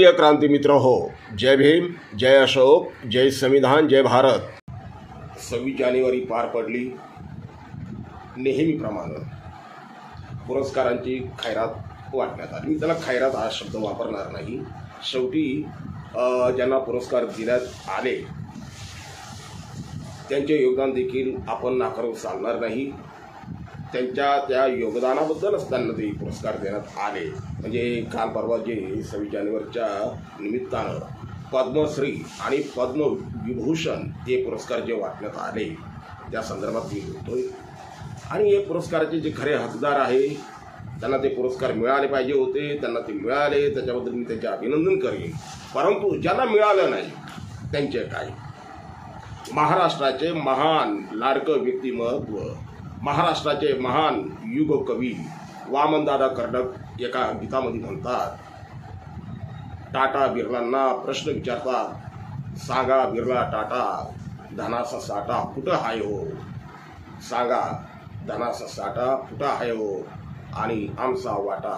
प्रिय क्रांती मित्र हो, जय भीम, जय अशोक, जय संविधान, जय भारत। 26 जानेवारी पार पडली। नेहमीप्रमाणे पुरस्कारांची खैरात वाटण्यात आली। मी त्याला खैरात हा शब्द वापरणार नाही। शेवटी ज्यांना पुरस्कार देण्यात आले त्यांचे योगदान देखील आपण नाकारून चालणार नाही। त्यांच्या त्या योगदानाबद्दलच त्यांना ते पुरस्कार देण्यात आले। म्हणजे काल परवा जे 26 जानेवारीच्या निमित्तानं पद्मश्री आणि पद्मविभूषण हे पुरस्कार जे वाटण्यात आले त्या संदर्भात मी बोलतोय। आणि हे पुरस्काराचे जे खरे हकदार आहे त्यांना ते पुरस्कार मिळाले पाहिजे होते, त्यांना ते मिळाले, त्याच्याबद्दल मी त्यांचे अभिनंदन करेन। परंतु ज्यांना मिळालं नाही त्यांचे काय? महाराष्ट्राचे महान लाडकं व्यक्तिमत्व, महाराष्ट्राचे महान युगकवी वामनदादा कर्डक एका गीतामध्ये म्हणतात, टाटा बिर्लांना प्रश्न विचारतात, सांगा बिर्ला टाटा धनाचा साठा कुठं आहे हो, सांगा धनाचा साठा कुठं आहे हो आणि आमचा वाटा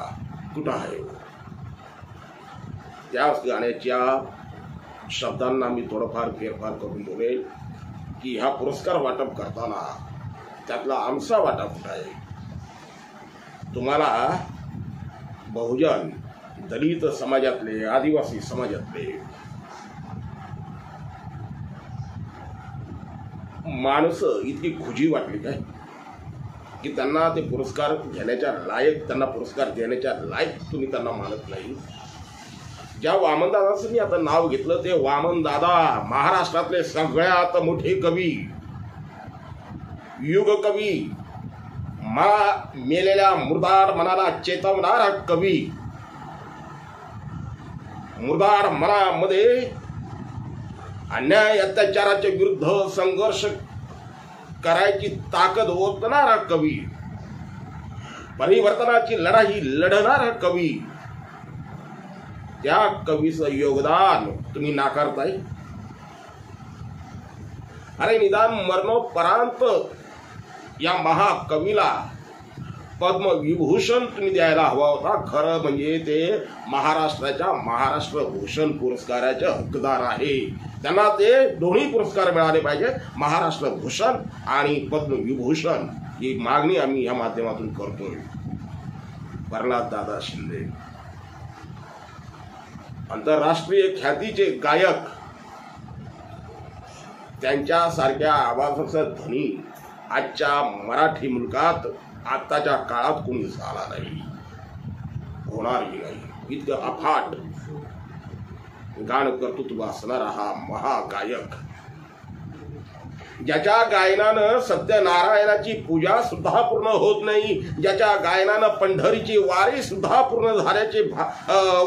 कुठं आहे हो। त्याच गाण्याच्या शब्दांना मी थोडंफार फेरफार करून बोलेल की हा पुरस्कार वाटप करताना त्यातला आमचा वाटा कुठं आहे। तुम्हाला बहुजन, दलित समाजातले, आदिवासी समाजातले माणसं इतकी खुजी वाटली काय की त्यांना ते पुरस्कार घेण्याच्या लायक, त्यांना पुरस्कार देण्याच्या लायक तुम्ही त्यांना मानत नाही। ज्या वामनदादाचं मी आता नाव घेतलं ते वामनदादा महाराष्ट्रातले सगळ्यात मोठे कवी, युग कवी, मेलेल्या मुर्दार मनाला चेतवणारा कवी, मुर्दार मनामध्ये अन्याय अत्याचाराच्या विरुद्ध संघर्ष करायची ताकद ओतणारा कवी, परिवर्तनाची लढाई लढणारा कवी, त्या कवीचं योगदान तुम्ही नाकारताय। अरे निदान मरणोपरांत या महाकवीला पद्मविभूषण तुम्ही द्यायला हवा होता। खरं म्हणजे ते महाराष्ट्राच्या महाराष्ट्र भूषण पुरस्काराचे हकदार आहे। त्यांना ते दोन्ही पुरस्कार मिळाले पाहिजे, महाराष्ट्र भूषण आणि पद्मविभूषण। ही मागणी आम्ही या माध्यमातून करतोय। प्रल्हाद दादा शिंदे आंतरराष्ट्रीय ख्यातीचे गायक, त्यांच्यासारख्या आवाजाचा धनी आजच्या मराठी मुलकात आताच्या काळात कोणी झाला नाही, होणारही नाही। इतकं अफाट गान कर्तृत्व असणारा हा महागायक, ज्याच्या गायनानं सत्यनारायणाची पूजा सुद्धा पूर्ण होत नाही, ज्याच्या गायनानं पंढरीची वारी सुद्धा पूर्ण झाल्याचे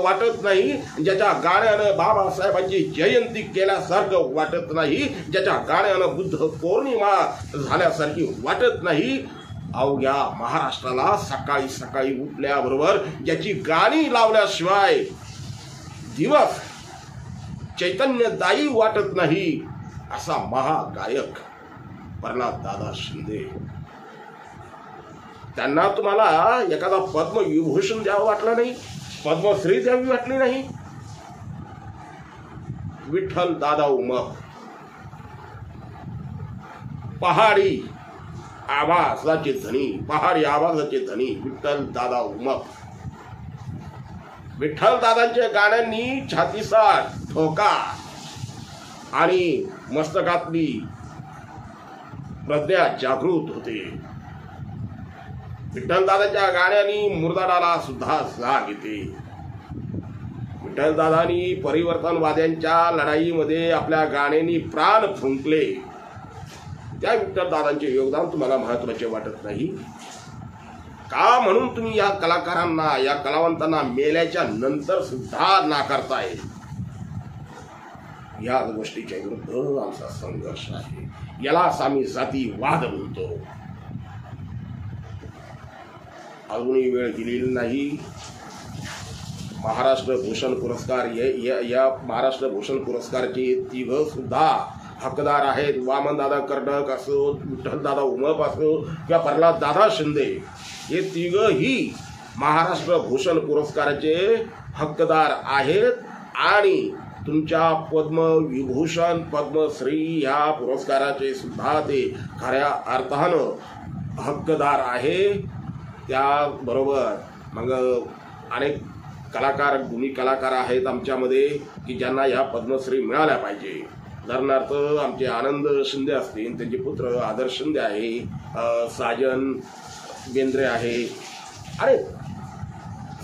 वाटत नाही, ज्याच्या गाण्यानं बाबासाहेबांची जयंती केल्यासारखं वाटत नाही, ज्याच्या गाण्यानं बुद्ध पौर्णिमा झाल्यासारखी वाटत नाही, अवघ्या महाराष्ट्राला सकाळी सकाळी उठल्याबरोबर ज्याची गाणी लावल्याशिवाय दिवस चैतन्यदायी वाटत नाही असा महागायक प्रल्हाद दादा शिंदे। त्यांना तुम्हाला एखादा पद्मविभूषण द्यावं वाटलं नाही, पद्मश्री द्यावी वाटली नाही। विठ्ठल दादा उमप पहाडी आवाजाचे धनी, पहाडी आवाजाचे धनी विठ्ठल दादा उमप। विठ्ठल दादांच्या गाण्यांनी छातीचा ठोका आणि मस्तकातली प्रज्ञा जागृत होते। विठ्ठल दादाच्या गाण्यांनी मुरदाडाला सुद्धा जाग येते। विठ्ठल दादांनी परिवर्तनवाद्यांच्या लढाईमध्ये आपल्या गाण्यांनी प्राण फुंकले। त्या विठ्ठल दादांचे योगदान तुम्हाला महत्त्वाचे वाटत नाही का? म्हणून तुम्ही या कलाकारांना, या कलावंतांना मेल्याच्या नंतर सुद्धा नाकारताय। या गोष्टीच्या विरुद्ध आमचा संघर्ष आहे। यालाच आम्ही जातीवाद म्हणतो। अजूनही वेळ दिलेली नाही। महाराष्ट्र भूषण पुरस्कार, या महाराष्ट्र भूषण पुरस्कारचे तिघ सुद्धा हकदार आहेत। वामनदादा कर्डक असो, विठ्ठलदादा उमप असो किंवा प्रल्हाद दादा शिंदे, हे तिघही महाराष्ट्र भूषण पुरस्काराचे हकदार आहेत। आणि तुमच्या पद्मविभूषण पद्मश्री या पुरस्काराचे सुद्धा ते खऱ्या अर्थानं हक्कदार आहे। त्याबरोबर मग अनेक कलाकार गुणी कलाकार आहेत आमच्यामध्ये की ज्यांना या पद्मश्री मिळाल्या पाहिजे। उदाहरणार्थ आमचे आनंद शिंदे असतील, त्यांचे पुत्र आदर्श शिंदे आहे, साजन बेंद्रे आहे। अरे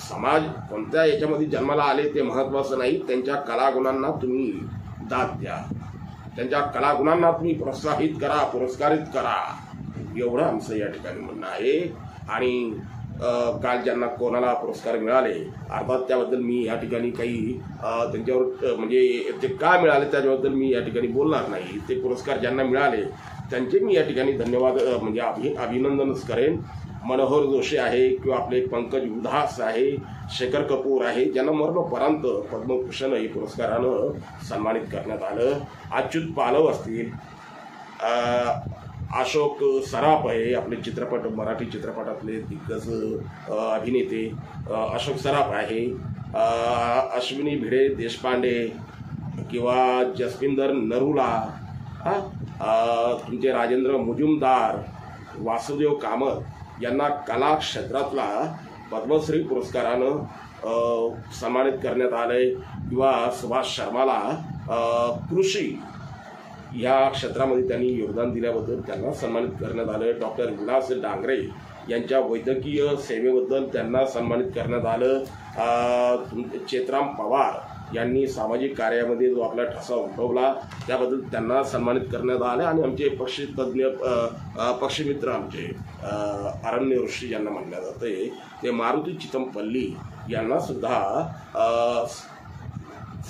समाज कोणत्या याच्यामध्ये जन्माला आले ते महत्त्वाचं नाही, त्यांच्या कलागुणांना तुम्ही दाद द्या, त्यांच्या कलागुणांना तुम्ही प्रोत्साहित करा, पुरस्कारित करा, एवढं आमचं या ठिकाणी म्हणणं आहे। आणि काल ज्यांना कोणाला पुरस्कार मिळाले अर्थात त्याबद्दल मी या ठिकाणी काही त्यांच्यावर म्हणजे ते का मिळाले त्याच्याबद्दल मी या ठिकाणी बोलणार नाही। ते पुरस्कार ज्यांना मिळाले त्यांचे मी या ठिकाणी धन्यवाद म्हणजे अभिनंदनच करेन। मनोहर जोशी आहे किंवा आपले पंकज उधास आहे, शेखर कपूर आहे, ज्यांना मरणोपरांत पद्मभूषण हे पुरस्कारानं सन्मानित करण्यात आलं। अच्युत पालव असतील, अशोक सराफ आहे, आपले चित्रपट मराठी चित्रपटातले दिग्गज अभिनेते अशोक सराफ आहे, अश्विनी भिडे देशपांडे किंवा जसविंदर नरूला, तुमचे राजेंद्र मुजुमदार, वासुदेव कामत यांना कला क्षेत्रातला पद्मश्री पुरस्कारानं सन्मानित करण्यात आले। किंवा सुभाष शर्माला कृषी या क्षेत्रामध्ये त्यांनी योगदान दिल्याबद्दल त्यांना सन्मानित करण्यात आलं। डॉक्टर विलास डांगरे यांच्या वैद्यकीय सेवेबद्दल त्यांना सन्मानित करण्यात आलं। चेतराम पवार यांनी सामाजिक कार्यामध्ये जो आपला ठसा उमटवला त्याबद्दल त्यांना सन्मानित करण्यात आले। आणि आमचे पक्षीमित्र आमचे अरण्य ऋषी ज्यांना म्हणलं जाते ते मारुती चितमपल्ली यांना सुद्धा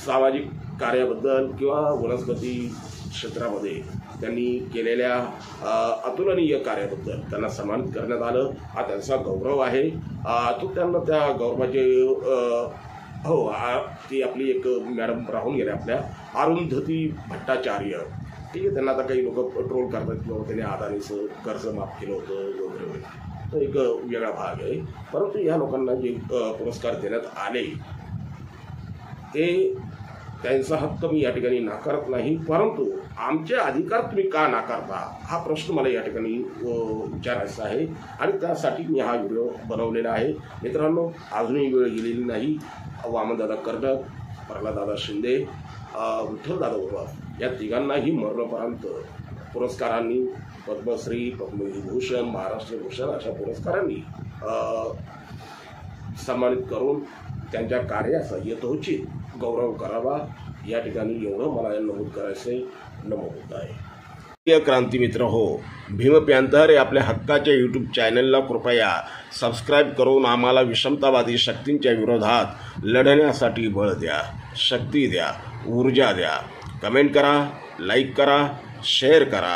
सामाजिक कार्याबद्दल किंवा वनस्पती क्षेत्रामध्ये त्यांनी केलेल्या अतुलनीय कार्याबद्दल त्यांना सन्मानित करण्यात आलं। हा त्यांचा गौरव आहे। तो त्यांना त्या गौरवाचे ती आपली एक मॅडम राहून गेल्या आपल्या अरुंधती भट्टाचार्य, ठीक आहे, त्यांना आता काही लोक ट्रोल करतात किंवा त्यांनी अदानीचं कर्ज माफ केलं होतं वगैरे, तो एक वेगळा भाग आहे। परंतु या लोकांना जे पुरस्कार देण्यात आले ते त्यांचा हक्क मी या ठिकाणी नाकारत नाही, परंतु आमचे अधिकार तुम्ही का नाकारता हा प्रश्न मला या ठिकाणी विचारायचा आहे। आणि त्यासाठी मी हा व्हिडिओ बनवलेला आहे। मित्रांनो, अजूनही वेळ गेलेली नाही। वामनदादा कर्डक, प्रल्हाददादा शिंदे, विठ्ठलदादा उर्वा या तिघांनाही मरणोपरांत पुरस्कारांनी पद्मश्री, पद्मविभूषण, महाराष्ट्र भूषण अशा पुरस्कारांनी सन्मानित करून त्यांच्या कार्याचा यथोचित गौरव करावा या ठिकाणी एवढं मला नमूद करायचं नमूद आहे। क्रांती मित्र हो, भीम पॅंथर या आपल्या हक्काच्या यूट्यूब चॅनलला कृपया सबस्क्राईब करून आम्हाला विषमतावादी शक्तींच्या विरोधात लढण्यासाठी बळ द्या, शक्ती द्या, ऊर्जा द्या। कमेंट करा, लाईक करा, शेअर करा।